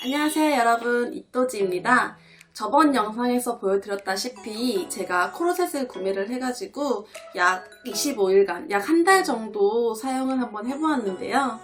안녕하세요 여러분, 이또지입니다. 저번 영상에서 보여드렸다시피 제가 코르셋을 구매를 해가지고 약 25일간, 약 한 달 정도 사용을 한번 해보았는데요.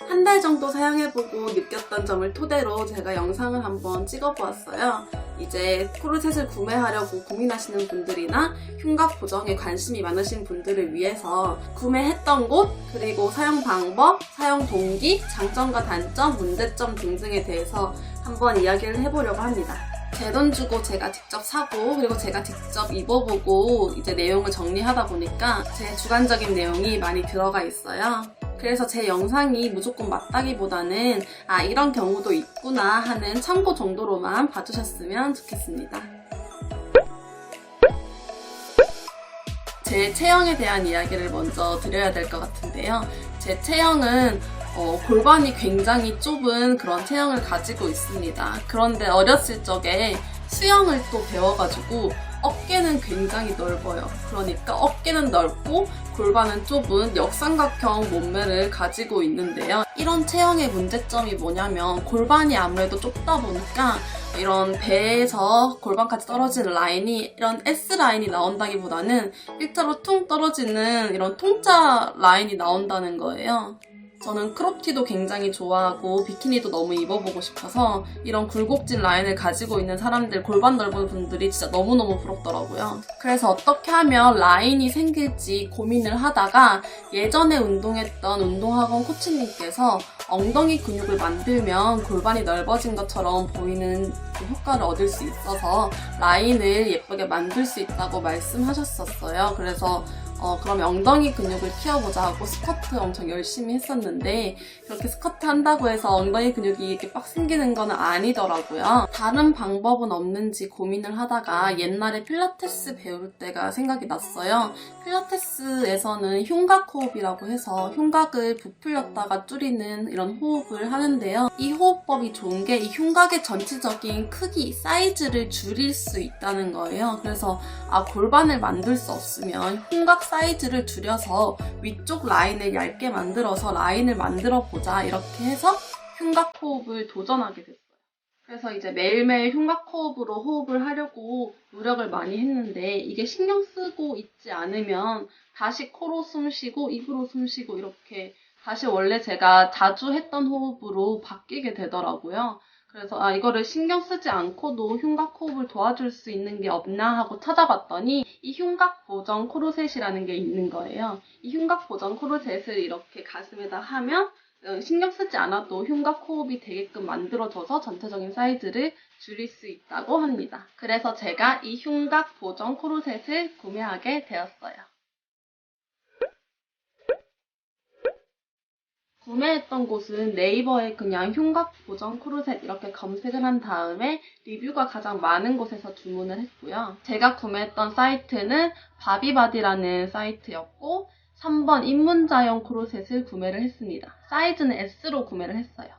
한 달 정도 사용해보고 느꼈던 점을 토대로 제가 영상을 한번 찍어보았어요. 이제 코르셋을 구매하려고 고민하시는 분들이나 흉곽 보정에 관심이 많으신 분들을 위해서 구매했던 곳, 그리고 사용 방법, 사용 동기, 장점과 단점, 문제점 등등에 대해서 한번 이야기를 해보려고 합니다. 제 돈 주고 제가 직접 사고, 그리고 제가 직접 입어보고 이제 내용을 정리하다 보니까 제 주관적인 내용이 많이 들어가 있어요. 그래서 제 영상이 무조건 맞다기보다는 이런 경우도 있구나 하는 참고 정도로만 봐주셨으면 좋겠습니다. 제 체형에 대한 이야기를 먼저 드려야 될 것 같은데요. 제 체형은 골반이 굉장히 좁은 그런 체형을 가지고 있습니다. 그런데 어렸을 적에 수영을 또 배워가지고 어깨는 굉장히 넓어요. 그러니까 어깨는 넓고 골반은 좁은 역삼각형 몸매를 가지고 있는데요. 이런 체형의 문제점이 뭐냐면 골반이 아무래도 좁다 보니까 이런 배에서 골반까지 떨어지는 라인이 이런 S라인이 나온다기보다는 일자로 퉁 떨어지는 이런 통짜 라인이 나온다는 거예요. 저는 크롭티도 굉장히 좋아하고 비키니도 너무 입어보고 싶어서 이런 굴곡진 라인을 가지고 있는 사람들, 골반 넓은 분들이 진짜 너무너무 부럽더라고요. 그래서 어떻게 하면 라인이 생길지 고민을 하다가 예전에 운동했던 운동학원 코치님께서 엉덩이 근육을 만들면 골반이 넓어진 것처럼 보이는 그 효과를 얻을 수 있어서 라인을 예쁘게 만들 수 있다고 말씀하셨었어요. 그래서 그럼 엉덩이 근육을 키워보자 하고 스쿼트 엄청 열심히 했었는데 그렇게 스쿼트 한다고 해서 엉덩이 근육이 이렇게 빡 생기는 건 아니더라고요. 다른 방법은 없는지 고민을 하다가 옛날에 필라테스 배울 때가 생각이 났어요. 필라테스에서는 흉곽 호흡이라고 해서 흉곽을 부풀렸다가 줄이는 이런 호흡을 하는데요. 이 호흡법이 좋은 게 이 흉곽의 전체적인 크기, 사이즈를 줄일 수 있다는 거예요. 그래서 골반을 만들 수 없으면 흉곽 사이즈를 줄여서 위쪽 라인을 얇게 만들어서 라인을 만들어 보자 이렇게 해서 흉곽 호흡을 도전하게 됐어요. 그래서 이제 매일매일 흉곽 호흡으로 호흡을 하려고 노력을 많이 했는데 이게 신경 쓰고 있지 않으면 다시 코로 숨 쉬고 입으로 숨 쉬고 이렇게 다시 원래 제가 자주 했던 호흡으로 바뀌게 되더라고요. 그래서 이거를 신경 쓰지 않고도 흉곽 호흡을 도와줄 수 있는 게 없나 하고 찾아봤더니 이 흉곽 보정 코르셋이라는 게 있는 거예요. 이 흉곽 보정 코르셋을 이렇게 가슴에다 하면 신경 쓰지 않아도 흉곽 호흡이 되게끔 만들어져서 전체적인 사이즈를 줄일 수 있다고 합니다. 그래서 제가 이 흉곽 보정 코르셋을 구매하게 되었어요. 구매했던 곳은 네이버에 그냥 흉곽 보정 코르셋 이렇게 검색을 한 다음에 리뷰가 가장 많은 곳에서 주문을 했고요. 제가 구매했던 사이트는 바비바디라는 사이트였고 3번 입문자용 코르셋을 구매를 했습니다. 사이즈는 S로 구매를 했어요.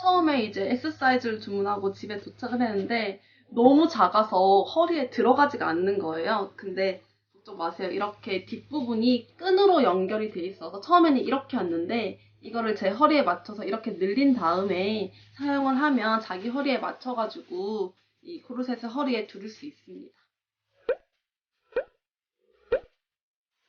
처음에 이제 S 사이즈를 주문하고 집에 도착을 했는데 너무 작아서 허리에 들어가지가 않는 거예요. 근데 걱정 마세요. 이렇게 뒷부분이 끈으로 연결이 돼 있어서 처음에는 이렇게 왔는데 이거를 제 허리에 맞춰서 이렇게 늘린 다음에 사용을 하면 자기 허리에 맞춰가지고 이 코르셋을 허리에 두를 수 있습니다.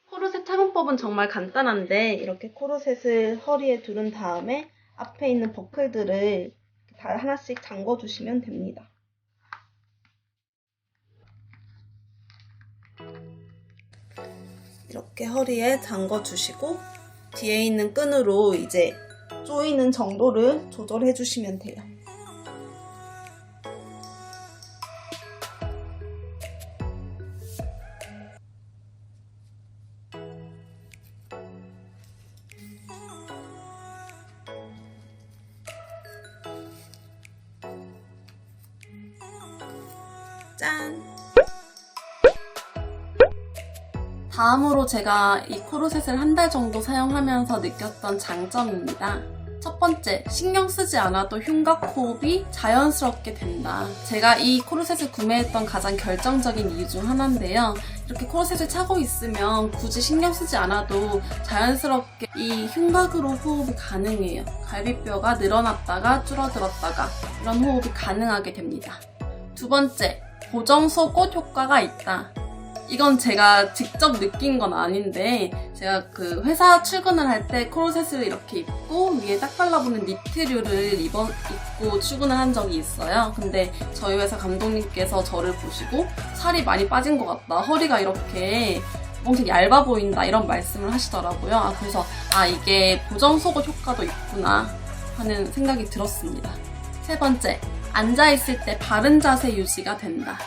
코르셋 착용법은 정말 간단한데 이렇게 코르셋을 허리에 두른 다음에 앞에 있는 버클들을 다 하나씩 잠궈주시면 됩니다. 이렇게 허리에 잠궈주시고 뒤에 있는 끈으로 이제 조이는 정도를 조절해 주시면 돼요. 짠! 다음으로 제가 이 코르셋을 한 달 정도 사용하면서 느꼈던 장점입니다. 첫 번째, 신경 쓰지 않아도 흉곽 호흡이 자연스럽게 된다. 제가 이 코르셋을 구매했던 가장 결정적인 이유 중 하나인데요. 이렇게 코르셋을 차고 있으면 굳이 신경 쓰지 않아도 자연스럽게 이 흉곽으로 호흡이 가능해요. 갈비뼈가 늘어났다가 줄어들었다가 이런 호흡이 가능하게 됩니다. 두 번째, 고정 속옷 효과가 있다. 이건 제가 직접 느낀 건 아닌데 제가 그 회사 출근을 할 때 코르셋을 이렇게 입고 위에 딱 달라붙는 니트류를 입고 출근을 한 적이 있어요. 근데 저희 회사 감독님께서 저를 보시고 살이 많이 빠진 것 같다. 허리가 이렇게 엄청 얇아 보인다. 이런 말씀을 하시더라고요. 그래서 이게 고정 속옷 효과도 있구나 하는 생각이 들었습니다. 세 번째, 앉아있을 때 바른 자세 유지가 된다.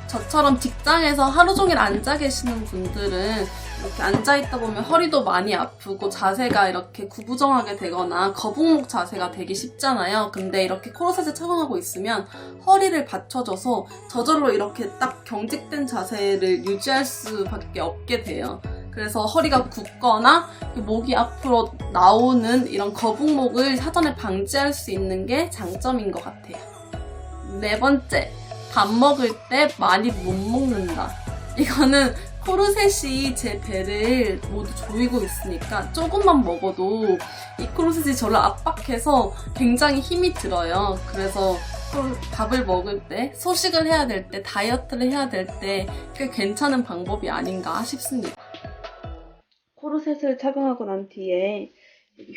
저처럼 직장에서 하루 종일 앉아 계시는 분들은 이렇게 앉아있다 보면 허리도 많이 아프고 자세가 이렇게 구부정하게 되거나 거북목 자세가 되기 쉽잖아요. 근데 이렇게 코르셋을 착용하고 있으면 허리를 받쳐줘서 저절로 이렇게 딱 경직된 자세를 유지할 수밖에 없게 돼요. 그래서 허리가 굽거나 목이 앞으로 나오는 이런 거북목을 사전에 방지할 수 있는 게 장점인 것 같아요. 네 번째, 밥 먹을 때 많이 못 먹는다. 이거는 코르셋이 제 배를 모두 조이고 있으니까 조금만 먹어도 이 코르셋이 저를 압박해서 굉장히 힘이 들어요. 그래서 밥을 먹을 때, 소식을 해야 될 때, 다이어트를 해야 될 때 꽤 괜찮은 방법이 아닌가 싶습니다. 코르셋을 착용하고 난 뒤에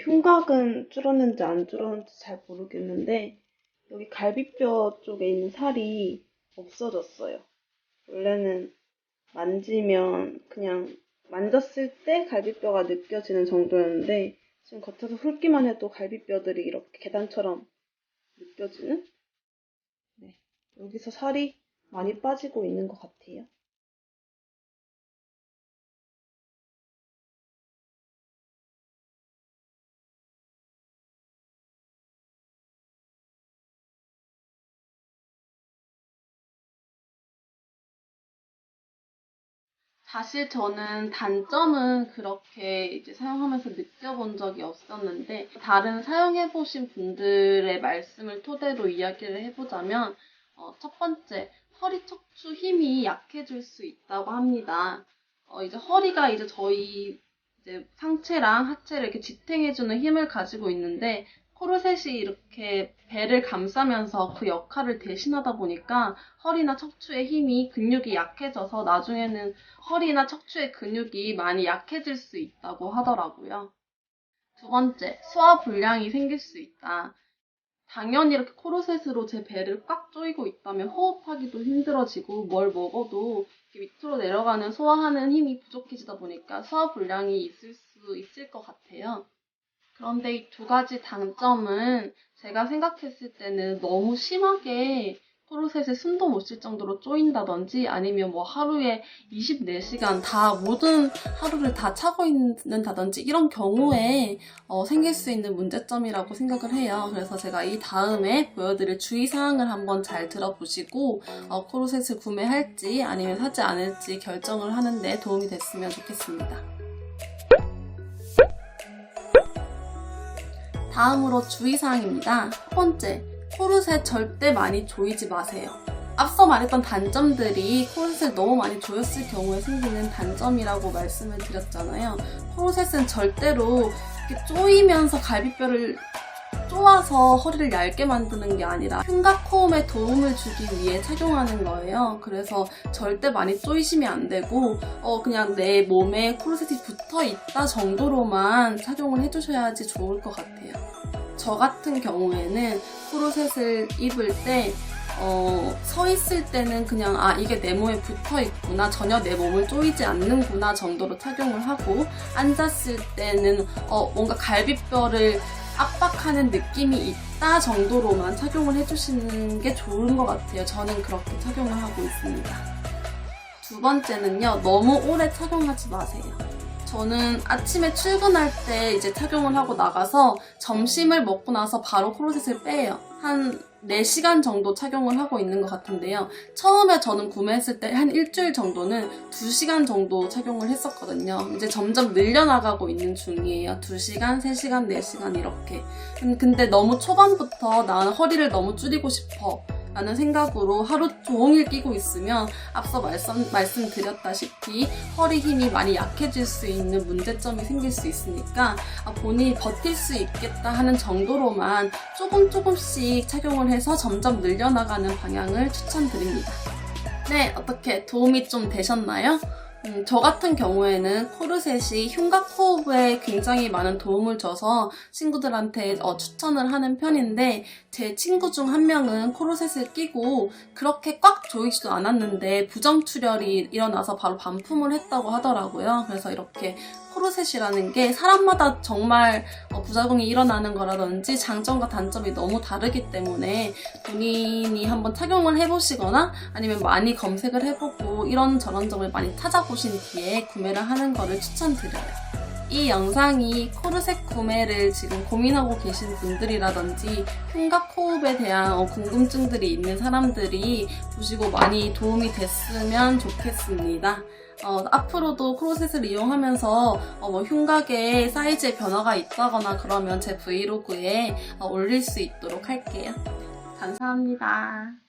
흉곽은 줄었는지 안 줄었는지 잘 모르겠는데 여기 갈비뼈 쪽에 있는 살이 없어졌어요. 원래는 만지면 그냥 만졌을 때 갈비뼈가 느껴지는 정도였는데 지금 겉에서 훑기만 해도 갈비뼈들이 이렇게 계단처럼 느껴지는? 네, 여기서 살이 많이 빠지고 있는 것 같아요. 사실 저는 단점은 그렇게 이제 사용하면서 느껴본 적이 없었는데 다른 사용해보신 분들의 말씀을 토대로 이야기를 해보자면 첫 번째, 허리 척추 힘이 약해질 수 있다고 합니다. 이제 허리가 이제 저희 이제 상체랑 하체를 이렇게 지탱해주는 힘을 가지고 있는데 코르셋이 이렇게 배를 감싸면서 그 역할을 대신하다 보니까 허리나 척추의 힘이 근육이 약해져서 나중에는 허리나 척추의 근육이 많이 약해질 수 있다고 하더라고요. 두 번째, 소화불량이 생길 수 있다. 당연히 이렇게 코르셋으로 제 배를 꽉 조이고 있다면 호흡하기도 힘들어지고 뭘 먹어도 밑으로 내려가는 소화하는 힘이 부족해지다 보니까 소화불량이 있을 수 있을 것 같아요. 그런데 이 두 가지 단점은 제가 생각했을 때는 너무 심하게 코르셋에 숨도 못 쉴 정도로 쪼인다든지 아니면 뭐 하루에 24시간 다 모든 하루를 다 차고 있는다든지 이런 경우에 생길 수 있는 문제점이라고 생각을 해요. 그래서 제가 이 다음에 보여드릴 주의사항을 한번 잘 들어보시고 코르셋을 구매할지 아니면 사지 않을지 결정을 하는데 도움이 됐으면 좋겠습니다. 다음으로 주의사항입니다. 첫 번째, 코르셋 절대 많이 조이지 마세요. 앞서 말했던 단점들이 코르셋을 너무 많이 조였을 경우에 생기는 단점이라고 말씀을 드렸잖아요. 코르셋은 절대로 이렇게 조이면서 갈비뼈를 쪼아서 허리를 얇게 만드는 게 아니라 흉곽 호흡에 도움을 주기 위해 착용하는 거예요. 그래서 절대 많이 쪼이시면 안 되고 그냥 내 몸에 코르셋이 붙어 있다 정도로만 착용을 해주셔야지 좋을 것 같아요. 저 같은 경우에는 코르셋을 입을 때 서 있을 때는 그냥 이게 내 몸에 붙어 있구나, 전혀 내 몸을 조이지 않는구나 정도로 착용을 하고, 앉았을 때는 뭔가 갈비뼈를 압박하는 느낌이 있다 정도로만 착용을 해주시는 게 좋은 것 같아요. 저는 그렇게 착용을 하고 있습니다. 두 번째는요, 너무 오래 착용하지 마세요. 저는 아침에 출근할 때 이제 착용을 하고 나가서 점심을 먹고 나서 바로 코르셋을 빼요. 한 4시간 정도 착용을 하고 있는 것 같은데요. 처음에 저는 구매했을 때 한 일주일 정도는 2시간 정도 착용을 했었거든요. 이제 점점 늘려나가고 있는 중이에요. 2시간, 3시간, 4시간 이렇게. 근데 너무 초반부터 나는 허리를 너무 줄이고 싶어 라는 생각으로 하루 종일 끼고 있으면 앞서 말씀드렸다시피 허리 힘이 많이 약해질 수 있는 문제점이 생길 수 있으니까 본인이 버틸 수 있겠다 하는 정도로만 조금씩 착용을 해서 점점 늘려나가는 방향을 추천드립니다. 네, 어떻게 도움이 좀 되셨나요? 저 같은 경우에는 코르셋이 흉곽 호흡에 굉장히 많은 도움을 줘서 친구들한테 추천을 하는 편인데 제 친구 중 한 명은 코르셋을 끼고 그렇게 꽉 조이지도 않았는데 부정출혈이 일어나서 바로 반품을 했다고 하더라고요. 그래서 이렇게 코르셋이라는 게 사람마다 정말 부작용이 일어나는 거라든지 장점과 단점이 너무 다르기 때문에 본인이 한번 착용을 해보시거나 아니면 많이 검색을 해보고 이런저런 점을 많이 찾아보신 뒤에 구매를 하는 거를 추천드려요. 이 영상이 코르셋 구매를 지금 고민하고 계신 분들이라든지 흉곽 호흡에 대한 궁금증들이 있는 사람들이 보시고 많이 도움이 됐으면 좋겠습니다. 앞으로도 코르셋을 이용하면서 흉곽에 사이즈의 변화가 있다거나 그러면 제 브이로그에 올릴 수 있도록 할게요. 감사합니다.